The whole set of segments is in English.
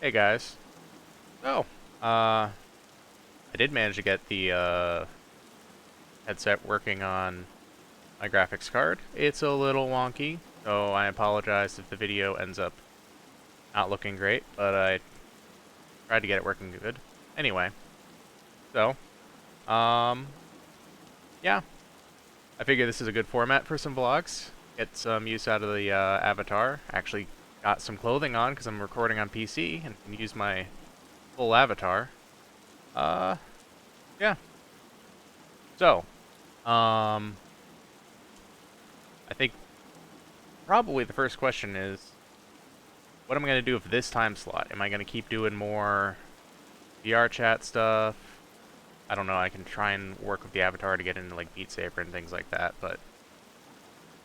Hey guys. So, I did manage to get the headset working on my graphics card. It's a little wonky, so I apologize if the video ends up not looking great, but I tried to get it working good. Anyway, so, um, yeah, I figure this is a good format for some vlogs. Get some use out of the avatar. Actually got some clothing on because I'm recording on PC and can use my full avatar. Uh, yeah. So, um, I think probably the first question is, what am I going to do with this time slot? Am I going to keep doing more VRChat stuff? I don't know, I can try and work with the avatar to get into like Beat Saber and things like that, but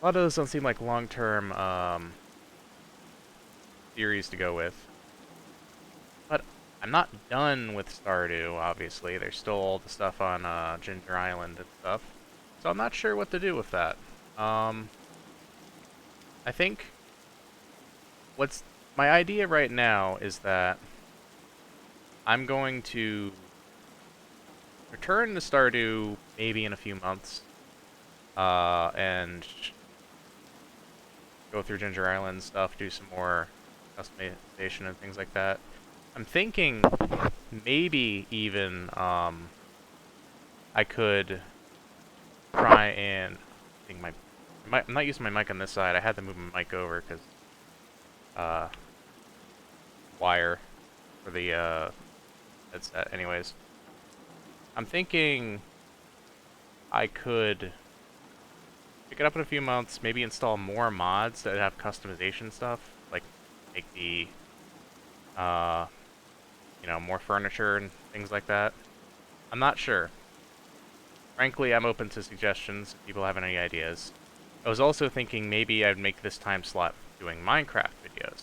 a lot of those don't seem like long-term series to go with. But I'm not done with Stardew, obviously. There's still all the stuff on Ginger Island and stuff. So I'm not sure what to do with that. Um, I think what's my idea right now is that I'm going to return to Stardew maybe in a few months, and go through Ginger Island stuff, do some more customization and things like that. I'm thinking maybe even I could try and I think I'm not using my mic on this side. I had to move my mic over because uh, wire for the headset. Anyways, I'm thinking I could pick it up in a few months, maybe install more mods that have customization stuff, like make the, uh, more furniture and things like that. I'm not sure. Frankly, I'm open to suggestions if people have any ideas. I was also thinking maybe I'd make this time slot doing Minecraft videos.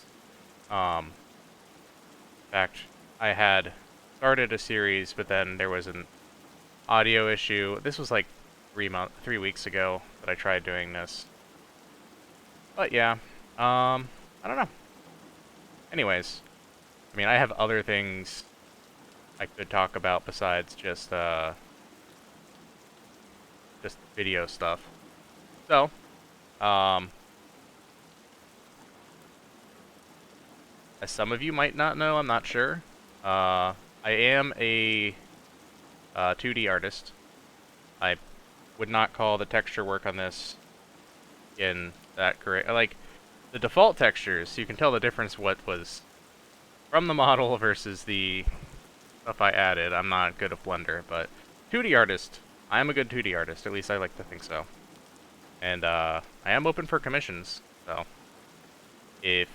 In fact, I had started a series, but then there was an audio issue. This was like 3 weeks ago that I tried doing this. But yeah, I don't know. Anyways, I mean, I have other things I could talk about besides just video stuff. So, um, as some of you might not know, I'm not sure. I am a 2D artist. I would not call the texture work on this in that great. Like, the default textures, you can tell the difference what was from the model versus the stuff I added. I'm not good at Blender, but 2D artist. I am a good 2D artist, at least I like to think so. And I am open for commissions, so if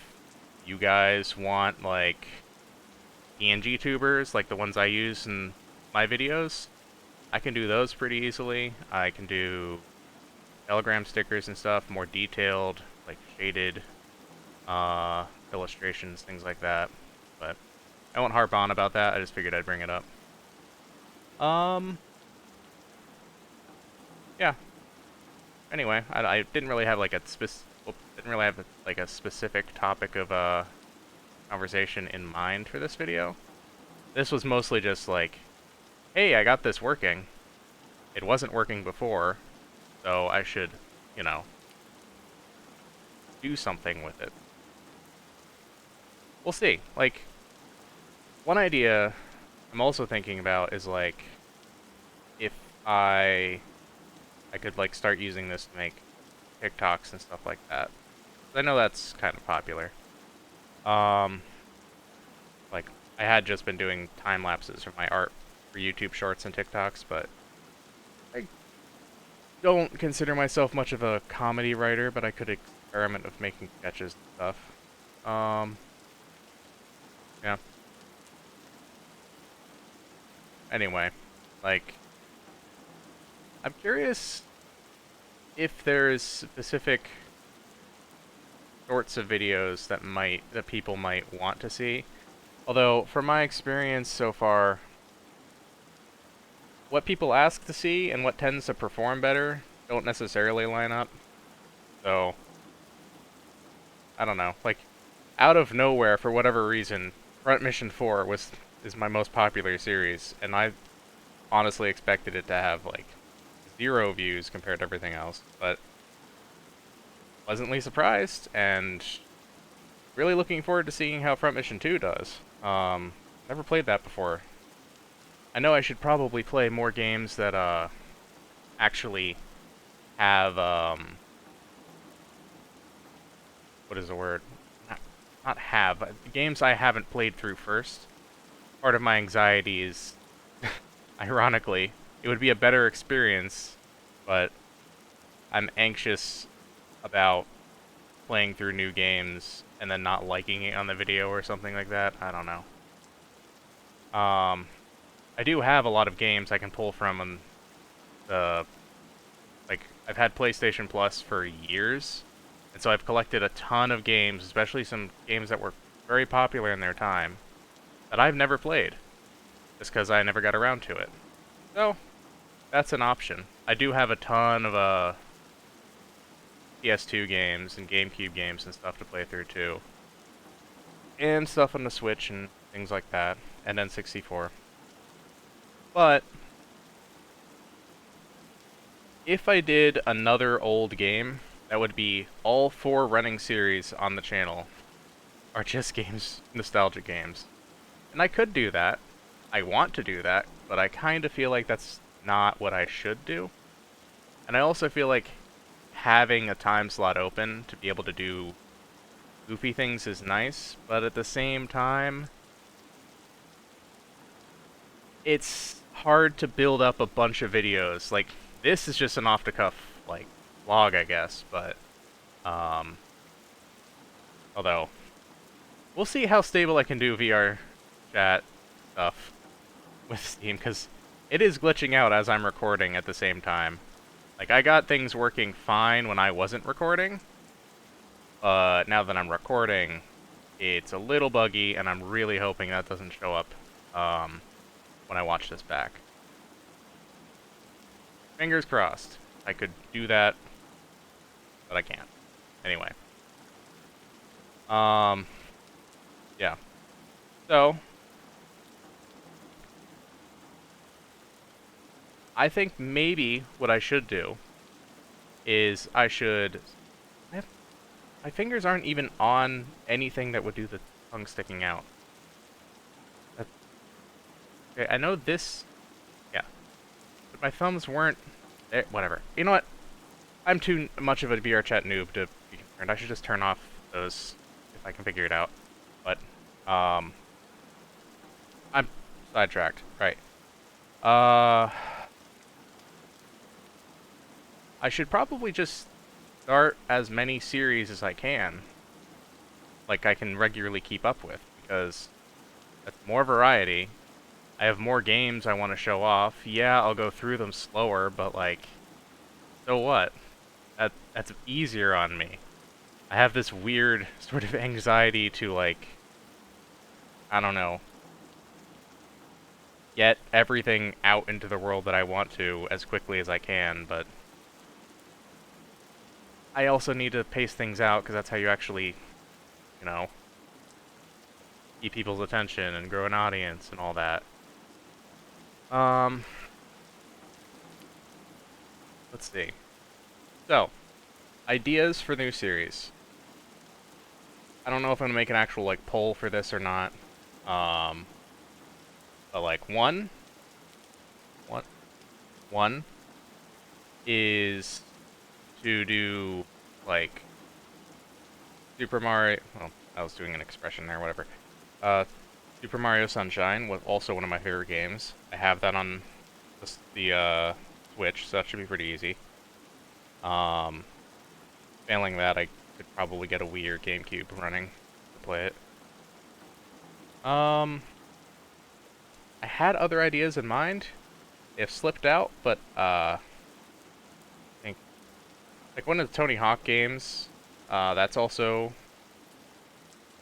you guys want like PNG tubers like the ones I use in my videos, I can do those pretty easily. I can do Telegram stickers and stuff, more detailed, like shaded illustrations, things like that. But I won't harp on about that. I just figured I'd bring it up. Yeah. Anyway, I didn't really have like a specific topic of conversation in mind for this video. This was mostly just like, hey, I got this working. It wasn't working before, so I should, you know, do something with it. We'll see. Like, one idea I'm also thinking about is like, if I could like start using this to make TikToks and stuff like that. I know that's kind of popular. Um, like I had just been doing time lapses of my art for YouTube Shorts and TikToks, but I don't consider myself much of a comedy writer, but I could experiment with making sketches and stuff. Yeah. Anyway, like, I'm curious if there's specific sorts of videos that people might want to see. Although, from my experience so far, what people ask to see and what tends to perform better don't necessarily line up. So, I don't know. Like, out of nowhere, for whatever reason, Front Mission 4 is my most popular series, and I honestly expected it to have like 0 views compared to everything else, but pleasantly surprised and really looking forward to seeing how Front Mission 2 does. Never played that before. I know I should probably play more games that actually have what is the word? Not have games I haven't played through first. Part of my anxiety is, ironically, it would be a better experience, but I'm anxious about playing through new games and then not liking it on the video or something like that. I don't know. I do have a lot of games I can pull from on the, like, I've had PlayStation Plus for years, and so I've collected a ton of games, especially some games that were very popular in their time, that I've never played, just because I never got around to it. So, that's an option. I do have a ton of PS2 games and GameCube games and stuff to play through too. And stuff on the Switch and things like that, and N64. But if I did another old game, that would be all 4 running series on the channel are just games, nostalgic games. And I could do that. I want to do that, but I kind of feel like that's not what I should do. And I also feel like having a time slot open to be able to do goofy things is nice, but at the same time, it's hard to build up a bunch of videos. Like, this is just an off-the-cuff, like, vlog, I guess, but, although, we'll see how stable I can do VRChat stuff with Steam, because it is glitching out as I'm recording at the same time. Like, I got things working fine when I wasn't recording, but now that I'm recording, it's a little buggy, and I'm really hoping that doesn't show up, when I watch this back. Fingers crossed. I could do that, but I can't. Anyway. Yeah. So, I think maybe what I should do is my fingers aren't even on anything that would do the tongue sticking out. Okay, I know this, yeah, but my thumbs weren't, whatever. You know what? I'm too much of a VRChat noob to be concerned. I should just turn off those if I can figure it out. But, I'm sidetracked. Right. I should probably just start as many series as I can. Like, I can regularly keep up with, because that's more variety. I have more games I want to show off. Yeah, I'll go through them slower, but, like, so what? That's easier on me. I have this weird sort of anxiety to, like, I don't know, get everything out into the world that I want to as quickly as I can, but I also need to pace things out, because that's how you actually, you know, keep people's attention and grow an audience and all that. Let's see. So, ideas for new series. I don't know if I'm gonna make an actual, like, poll for this or not. But, like, one is to do, like, Super Mario, well, I was doing an expression there, whatever. Super Mario Sunshine was also one of my favorite games. I have that on the Switch, so that should be pretty easy. Failing that, I could probably get a Wii or GameCube running to play it. I had other ideas in mind. They've slipped out, but, I think, like, one of the Tony Hawk games, that's also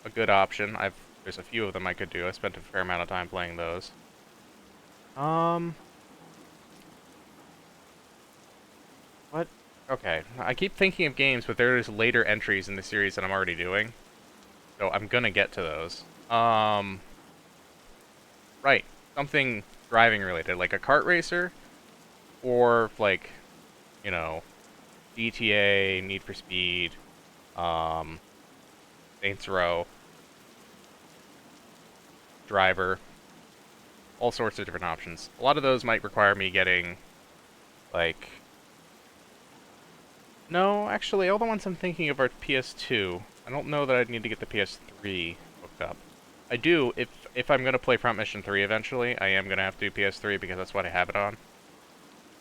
a good option. There's a few of them I could do. I spent a fair amount of time playing those. What? Okay. I keep thinking of games, but there's later entries in the series that I'm already doing. So I'm gonna get to those. right, something driving related, like a kart racer, or like, you know, GTA, Need for Speed, Saints Row, Driver, all sorts of different options. A lot of those might require me getting, like... No, actually, all the ones I'm thinking of are PS2. I don't know that I'd need to get the PS3 hooked up. I do, if I'm going to play Front Mission 3 eventually, I am going to have to do PS3 because that's what I have it on.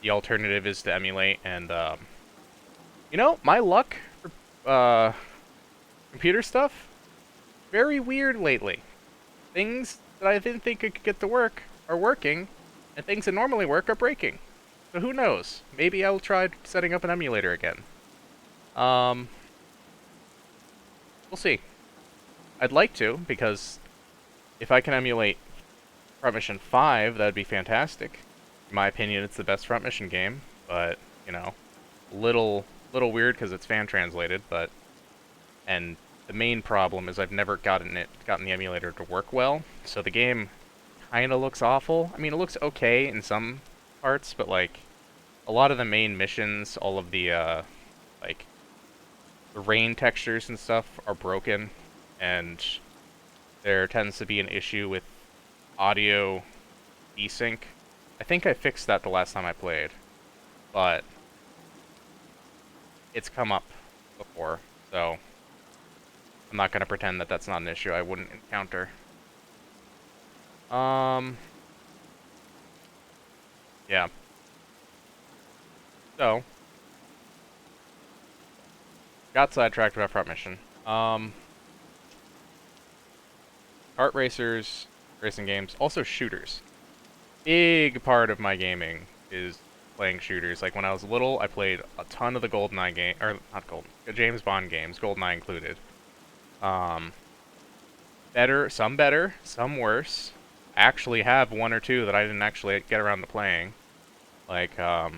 The alternative is to emulate, and, you know, my luck for, computer stuff, very weird lately. Things that I didn't think I could get to work are working, and things that normally work are breaking. So who knows? Maybe I'll try setting up an emulator again. We'll see. I'd like to, because if I can emulate Front Mission 5, that'd be fantastic. In my opinion, it's the best Front Mission game, but, you know, little weird because it's fan translated, but... And the main problem is I've never gotten the emulator to work well, so the game kind of looks awful. I mean, it looks okay in some parts, but, like, a lot of the main missions, all of the, like, the rain textures and stuff are broken, and there tends to be an issue with audio desync. I think I fixed that the last time I played, but it's come up before, so I'm not going to pretend that that's not an issue I wouldn't encounter. Yeah. So, got sidetracked about Front Mission. Kart racers, racing games, also shooters. Big part of my gaming is playing shooters. Like when I was little, I played a ton of the GoldenEye game, or not Golden, James Bond games, GoldenEye included. Better, some worse. I actually have one or two that I didn't actually get around to playing. Like, I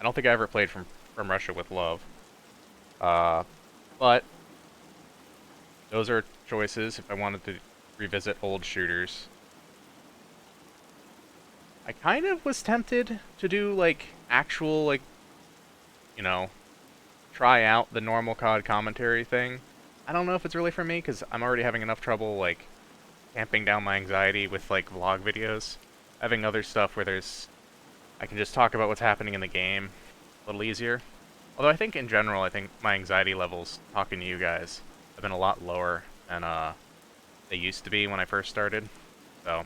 don't think I ever played From Russia with Love. But those are choices if I wanted to revisit old shooters. I kind of was tempted to do, like, actual, like, you know, try out the normal COD commentary thing. I don't know if it's really for me, because I'm already having enough trouble, like, tamping down my anxiety with, like, vlog videos. Having other stuff where I can just talk about what's happening in the game a little easier. Although I think in general, I think my anxiety levels talking to you guys have been a lot lower than they used to be when I first started. So,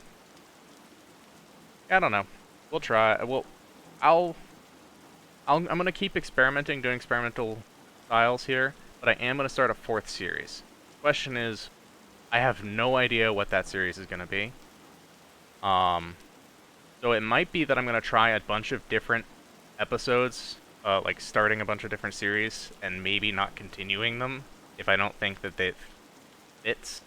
I don't know. We'll try. I'm gonna keep experimenting, doing experimental styles here, but I am gonna start a 4th series. Question is, I have no idea what that series is gonna be. So it might be that I'm gonna try a bunch of different episodes, like starting a bunch of different series, and maybe not continuing them if I don't think that it fits.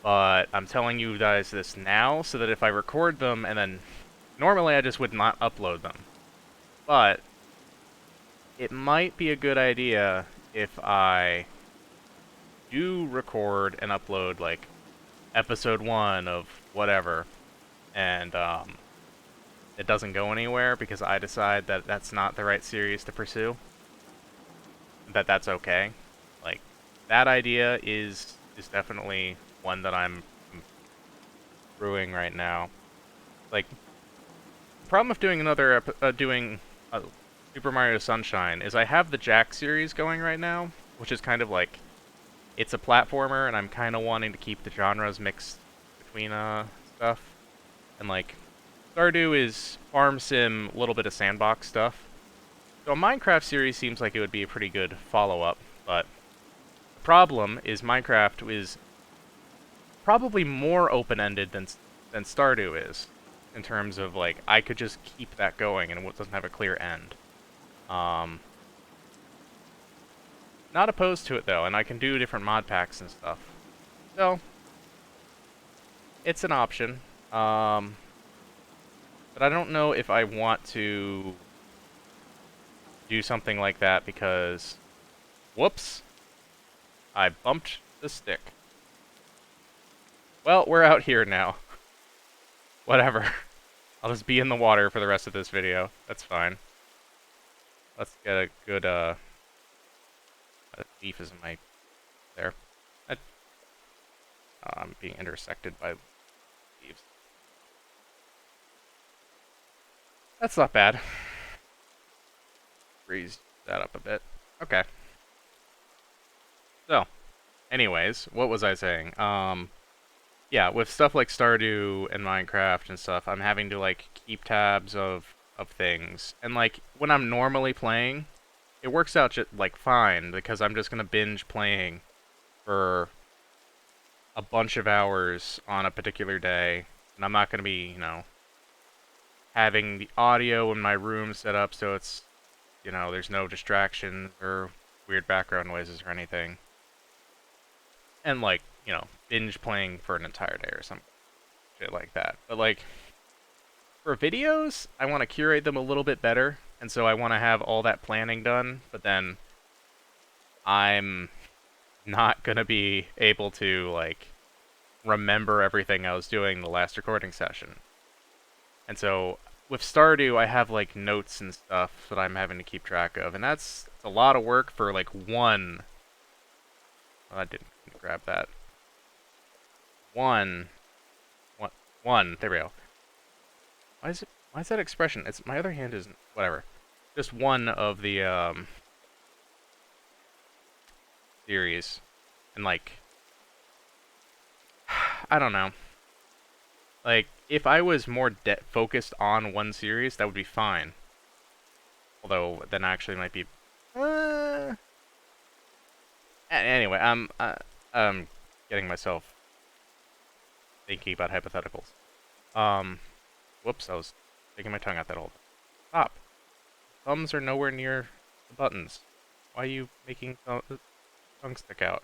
But I'm telling you guys this now so that if I record them and then... Normally I just would not upload them. But it might be a good idea if I do record and upload, like, episode 1 of whatever, and it doesn't go anywhere because I decide that that's not the right series to pursue. That's okay. Like, that idea is definitely one that I'm brewing right now. Like, the problem with doing Super Mario Sunshine is I have the Jack series going right now, which is kind of like, it's a platformer, and I'm kind of wanting to keep the genres mixed between stuff. And like, Stardew is farm sim, a little bit of sandbox stuff. So a Minecraft series seems like it would be a pretty good follow-up, but the problem is Minecraft is probably more open-ended than Stardew is, in terms of, like, I could just keep that going and it doesn't have a clear end. Not opposed to it, though, and I can do different mod packs and stuff. So, it's an option. But I don't know if I want to do something like that because... Whoops! I bumped the stick. Well, we're out here now. Whatever. I'll just be in the water for the rest of this video. That's fine. Let's get a good, leaf is in my... there. I'm being intersected by leaves. That's not bad. Freeze that up a bit. Okay. So, anyways, what was I saying? Yeah, with stuff like Stardew and Minecraft and stuff, I'm having to, like, keep tabs of things. And, like, when I'm normally playing, it works out, like, fine, because I'm just gonna binge playing for a bunch of hours on a particular day, and I'm not gonna be, you know, having the audio in my room set up so it's, you know, there's no distractions or weird background noises or anything. And, like, you know, binge playing for an entire day or some shit like that. But, like, for videos, I want to curate them a little bit better, and so I want to have all that planning done, but then I'm not gonna be able to, like, remember everything I was doing the last recording session. And so, with Stardew, I have, like, notes and stuff that I'm having to keep track of, and that's a lot of work for, like, one... Well, I didn't grab that. One, there we go. Why is that expression? It's, my other hand isn't, whatever. Just one of the, series. And, like, I don't know. Like, if I was more focused on one series, that would be fine. Although, then actually might be... Anyway, I'm getting myself thinking about hypotheticals. Whoops, I was sticking my tongue out that hole. Stop. Thumbs are nowhere near the buttons. Why are you making tongue stick out?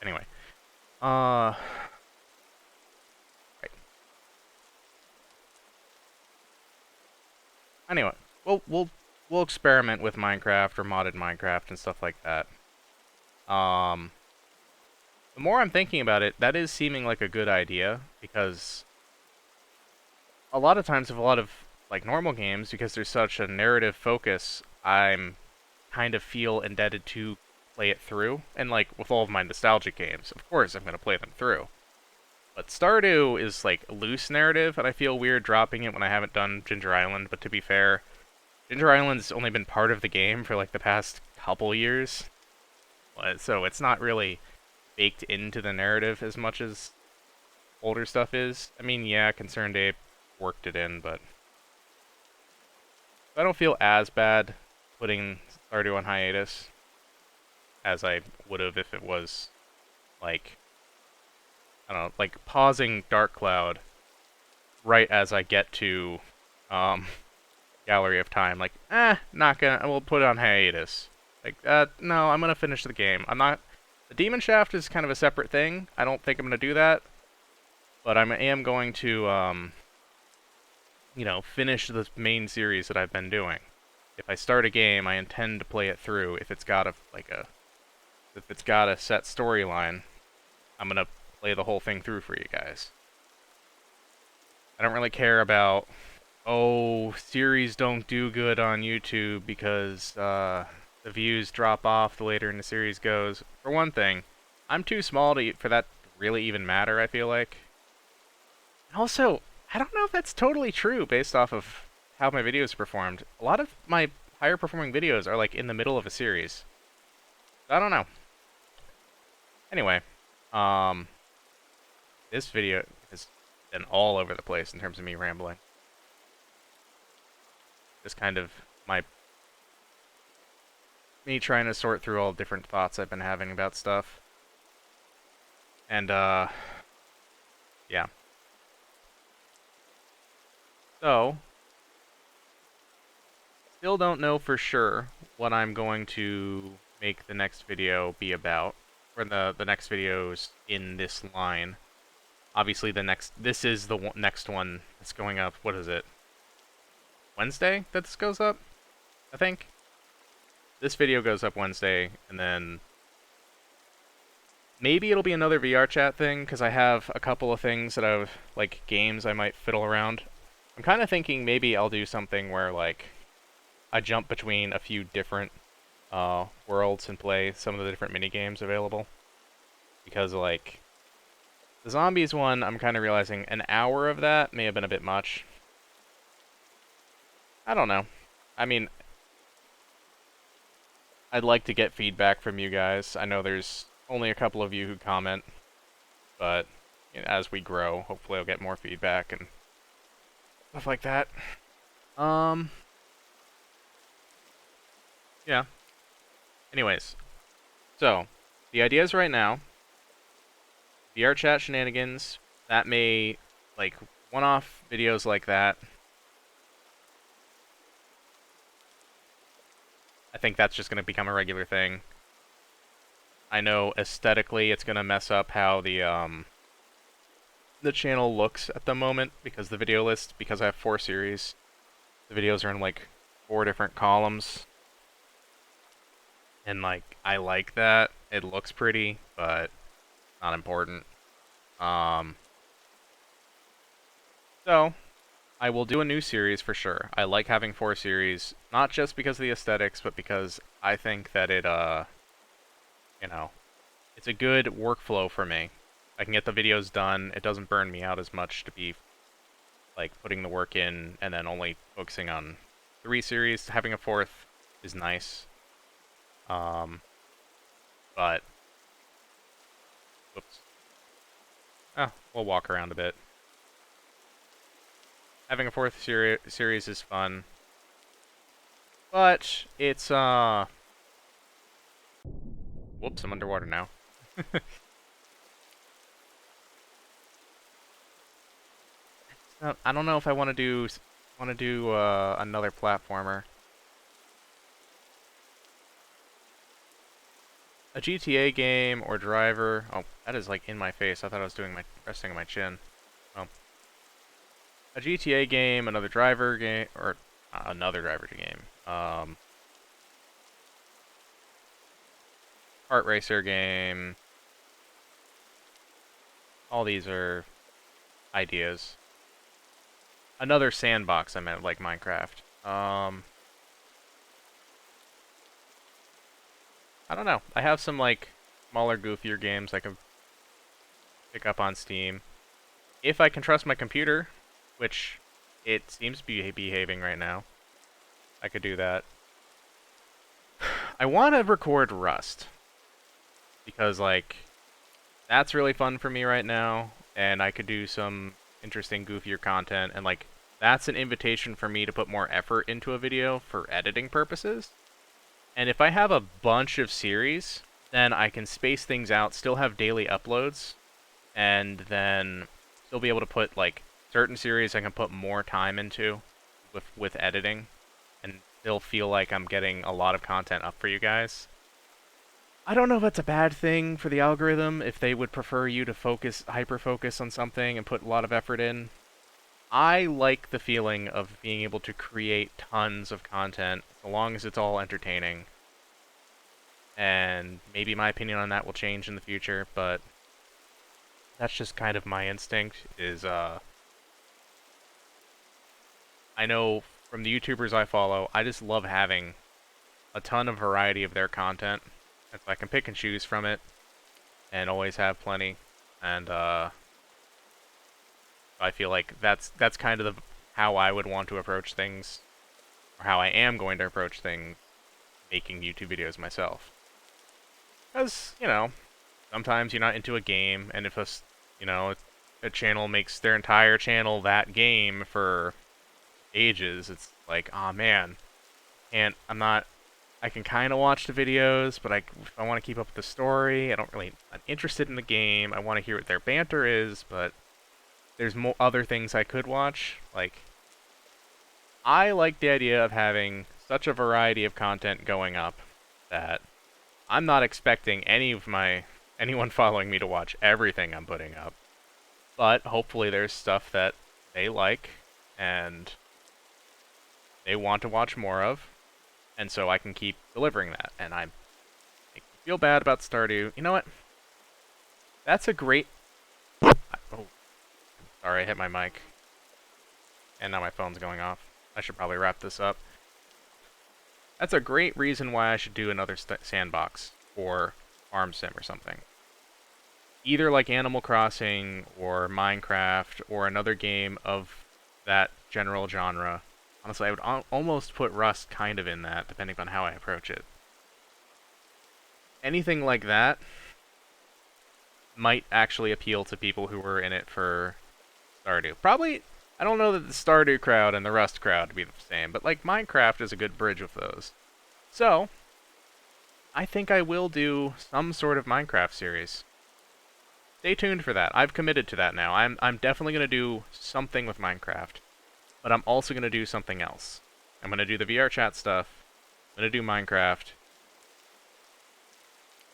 Anyway. Right. Anyway, we'll experiment with Minecraft or modded Minecraft and stuff like that. The more I'm thinking about it, that is seeming like a good idea, because a lot of times with a lot of, like, normal games, because there's such a narrative focus, I'm kind of feel indebted to play it through. And, like, with all of my nostalgic games, of course I'm going to play them through. But Stardew is, like, loose narrative, and I feel weird dropping it when I haven't done Ginger Island, but to be fair, Ginger Island's only been part of the game for, like, the past couple years. So it's not really baked into the narrative as much as older stuff is. I mean, yeah, Concerned Ape worked it in, but I don't feel as bad putting Stardew on hiatus as I would have if it was, like, I don't know, like pausing Dark Cloud right as I get to Gallery of Time. Like, not gonna, we'll put it on hiatus. Like, no, I'm gonna finish the game. I'm not... The Demon Shaft is kind of a separate thing. I don't think I'm gonna do that. But I am going to, you know, finish the main series that I've been doing. If I start a game, I intend to play it through. If it's got if it's got a set storyline, I'm gonna play the whole thing through for you guys. I don't really care about, oh, series don't do good on YouTube because, the views drop off the later in the series goes. For one thing, I'm too small for that to really even matter, I feel like. Also, I don't know if that's totally true based off of how my videos performed. A lot of my higher performing videos are, like, in the middle of a series. I don't know. Anyway, this video has been all over the place in terms of me rambling. Just kind of me trying to sort through all different thoughts I've been having about stuff. And, yeah. So, still don't know for sure what I'm going to make the next video be about, or the next videos in this line. Obviously, this is the next one that's going up. What is it? Wednesday that this goes up? I think. This video goes up Wednesday, and then Maybe it'll be another VRChat thing, because I have a couple of things that I've, like, games I might fiddle around. I'm kind of thinking maybe I'll do something where, like, I jump between a few different worlds and play some of the different mini games available. Because, like, the zombies one, I'm kind of realizing an hour of that may have been a bit much. I don't know. I mean, I'd like to get feedback from you guys. I know there's only a couple of you who comment, but you know, as we grow, hopefully I'll get more feedback and stuff like that. Um, yeah. Anyways, so the ideas right now, VRChat shenanigans, that may, like, one-off videos like that. I think that's just going to become a regular thing. I know aesthetically it's going to mess up how the channel looks at the moment, because the video list, because I have 4 series, the videos are in, like, 4 different columns. And, like, I like that. It looks pretty, but not important. So, I will do a new series for sure. I like having 4 series, not just because of the aesthetics, but because I think that it, you know, it's a good workflow for me. I can get the videos done. It doesn't burn me out as much to be, like, putting the work in and then only focusing on 3 series. Having a 4th is nice. But, whoops. Oh, we'll walk around a bit. Having a 4th series is fun. But, it's, whoops, I'm underwater now. I don't know if I want to do another platformer. A GTA game or Driver. Oh, that is, like, in my face. I thought I was doing my resting on my chin. Oh. A GTA game, another Driver game, or another Driver game. Kart racer game. All these are ideas. Another sandbox, I meant, like Minecraft. I don't know. I have some, like, smaller, goofier games I can pick up on Steam. If I can trust my computer, which it seems to be behaving right now, I could do that. I want to record Rust, because, like, that's really fun for me right now, and I could do some interesting, goofier content, and, like, that's an invitation for me to put more effort into a video for editing purposes. And if I have a bunch of series, then I can space things out, still have daily uploads, and then still be able to put, like, certain series I can put more time into with editing, and still feel like I'm getting a lot of content up for you guys. I don't know if that's a bad thing for the algorithm, if they would prefer you to hyper-focus on something and put a lot of effort in. I like the feeling of being able to create tons of content, so long as it's all entertaining. And maybe my opinion on that will change in the future, but that's just kind of my instinct, is, I know from the YouTubers I follow, I just love having a ton of variety of their content. If I can pick and choose from it, and always have plenty, and, I feel like that's kind of how I would want to approach things, or how I am going to approach things, making YouTube videos myself. Because, you know, sometimes you're not into a game, and if a channel makes their entire channel that game for ages, it's like, oh man, I can kind of watch the videos, but if I want to keep up with the story, I'm interested in the game, I want to hear what their banter is, but there's other things I could watch. Like, I like the idea of having such a variety of content going up that I'm not expecting anyone following me to watch everything I'm putting up. But hopefully there's stuff that they like and they want to watch more of, and so I can keep delivering that. And I feel bad about Stardew. You know what? That's a great... Oh, sorry, I hit my mic. And now my phone's going off. I should probably wrap this up. That's a great reason why I should do another sandbox or farm sim or something. Either like Animal Crossing or Minecraft or another game of that general genre. Honestly, I would almost put Rust kind of in that, depending on how I approach it. Anything like that might actually appeal to people who were in it for Stardew. Probably, I don't know that the Stardew crowd and the Rust crowd would be the same, but like Minecraft is a good bridge with those. So, I think I will do some sort of Minecraft series. Stay tuned for that. I've committed to that now. I'm definitely going to do something with Minecraft, but I'm also going to do something else. I'm going to do the VRChat stuff. I'm going to do Minecraft.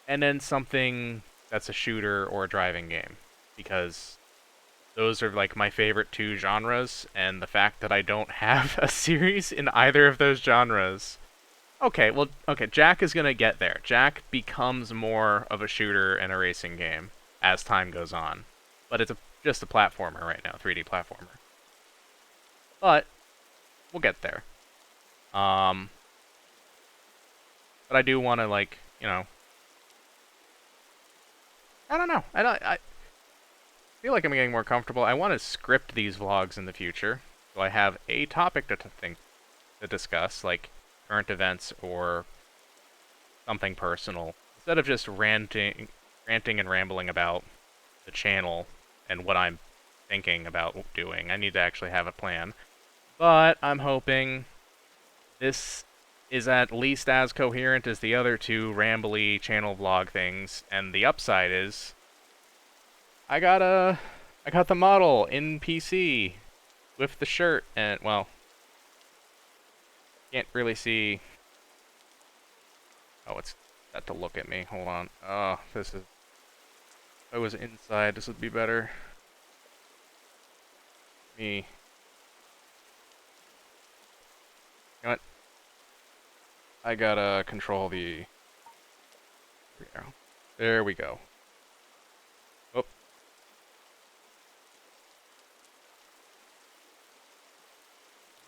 And then something that's a shooter or a driving game, because those are like my favorite two genres, and the fact that I don't have a series in either of those genres. Okay, Jack is going to get there. Jack becomes more of a shooter and a racing game as time goes on. But it's just a platformer right now, 3D platformer. But we'll get there. But I do want to, like, you know, I don't know. I feel like I'm getting more comfortable. I want to script these vlogs in the future, so I have a topic to discuss, like current events or something personal, instead of just ranting and rambling about the channel and what I'm thinking about doing. I need to actually have a plan. But I'm hoping this is at least as coherent as the other two rambly channel vlog things, and the upside is I got the model in PC with the shirt, and well, can't really see. Oh, it's got to look at me. Hold on. Oh, this is... If I was inside, this would be better. Me. You know what? I gotta control the... There we go. Oh.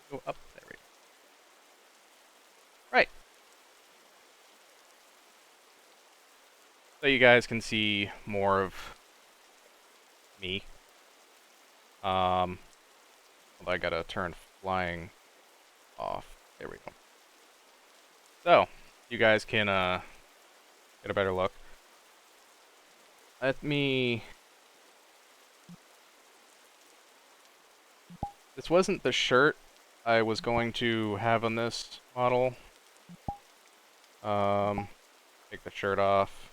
Go up. There we go. Right. So you guys can see more of me. I gotta turn flying off. There we go. So, you guys can get a better look. Let me... This wasn't the shirt I was going to have on this model. Take the shirt off.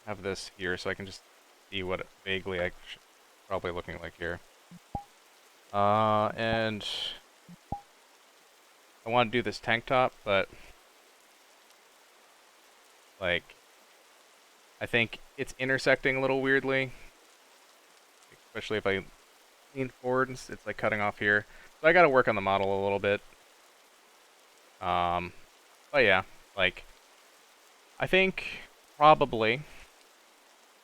Have this here so I can just see what vaguely I should probably looking like here. And I want to do this tank top, but like I think it's intersecting a little weirdly, especially if I lean forward. It's like cutting off here, so I got to work on the model a little bit. But yeah, like I think probably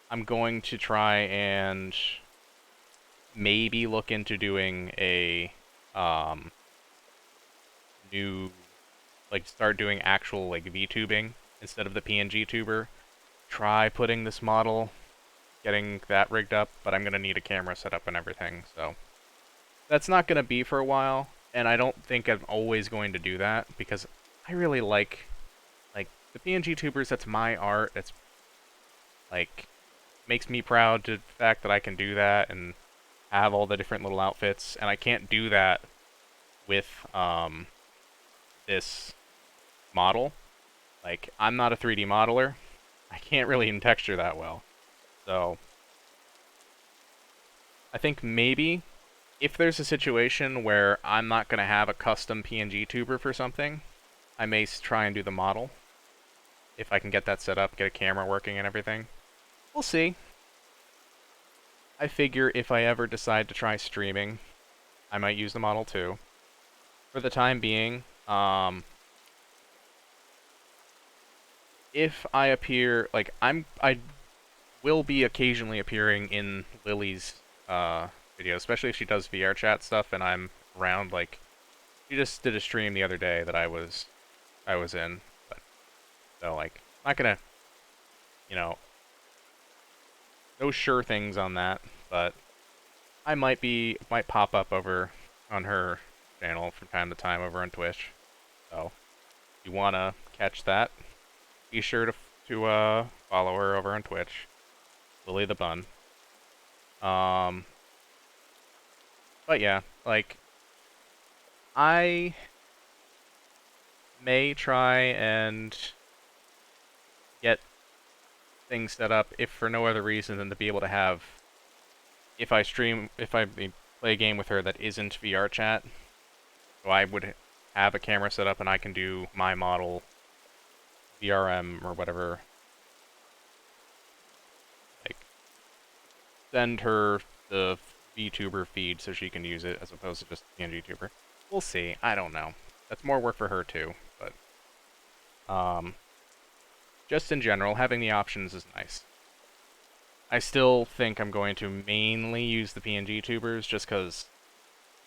I'm going to try and maybe look into doing a new, like start doing actual like VTubing instead of the PNG tuber. Try putting this model, getting that rigged up, but I'm gonna need a camera set up and everything, so that's not gonna be for a while, and I don't think I'm always going to do that because I really like the PNG tubers. That's my art. It's like makes me proud to the fact that I can do that and have all the different little outfits, and I can't do that with this model. Like, I'm not a 3D modeler. I can't really in texture that well. So I think maybe if there's a situation where I'm not going to have a custom PNG tuber for something, I may try and do the model. If I can get that set up, get a camera working and everything. We'll see. I figure if I ever decide to try streaming, I might use the model too. For the time being, if I appear, like, I will be occasionally appearing in Lily's video, especially if she does VRChat stuff and I'm around. Like, she just did a stream the other day that I was in, but so like, I'm not gonna, you know, no sure things on that, but I might pop up over on her channel from time to time over on Twitch. So if you wanna catch that, be sure to follow her over on Twitch, Lily the Bun. But yeah, like, I may try and get things set up, if for no other reason than to be able to have, if I play a game with her that isn't VRChat, so I would have a camera set up and I can do my model VRM or whatever, like, send her the VTuber feed so she can use it as opposed to just PNG tuber. We'll see. I don't know. That's more work for her too, but just in general, having the options is nice. I still think I'm going to mainly use the PNG tubers just because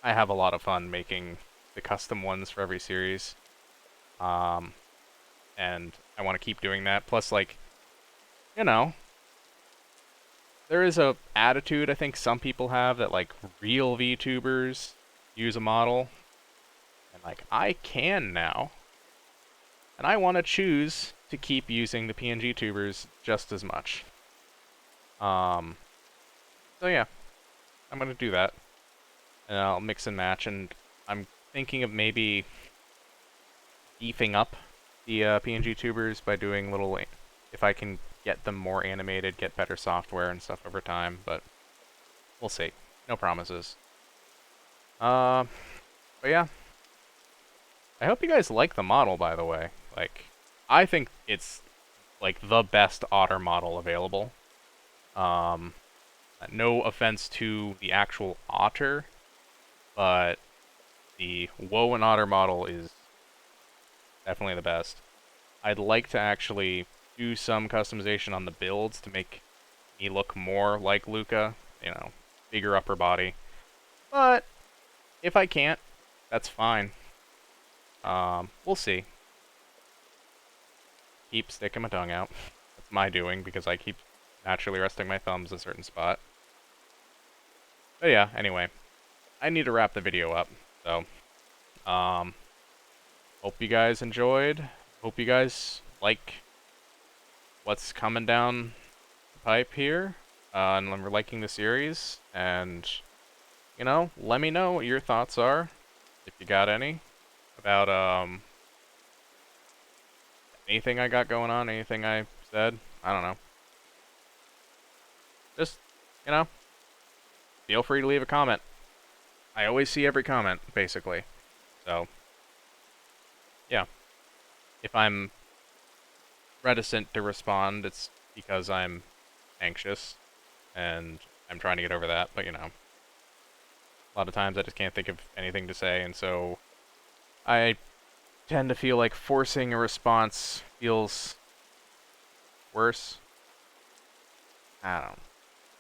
I have a lot of fun making the custom ones for every series. And I want to keep doing that. Plus, like, you know, there is a attitude I think some people have that, like, real VTubers use a model. And, like, I can now. And I want to choose to keep using the PNG tubers just as much. So yeah, I'm gonna do that. And I'll mix and match, and I'm thinking of maybe beefing up the PNG tubers by doing little, if I can get them more animated, get better software and stuff over time, but we'll see. No promises. But yeah. I hope you guys like the model, by the way. Like, I think it's, like, the best otter model available. No offense to the actual otter, but the Woe and Otter model is definitely the best. I'd like to actually do some customization on the builds to make me look more like Luca, you know, bigger upper body. But if I can't, that's fine. We'll see. Keep sticking my tongue out. That's my doing because I keep naturally resting my thumbs in a certain spot. But yeah, anyway, I need to wrap the video up. So, hope you guys enjoyed. Hope you guys like what's coming down the pipe here. And we're liking the series. And, you know, let me know what your thoughts are, if you got any, about, anything I got going on, anything I said. I don't know. Just, you know, feel free to leave a comment. I always see every comment, basically. So, yeah. If I'm reticent to respond, it's because I'm anxious, and I'm trying to get over that, but you know. A lot of times I just can't think of anything to say, and so I tend to feel like forcing a response feels worse. I don't know.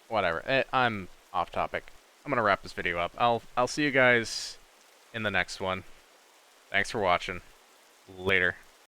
Whatever. I'm off topic. I'm gonna wrap this video up. I'll see you guys in the next one. Thanks for watching. Later.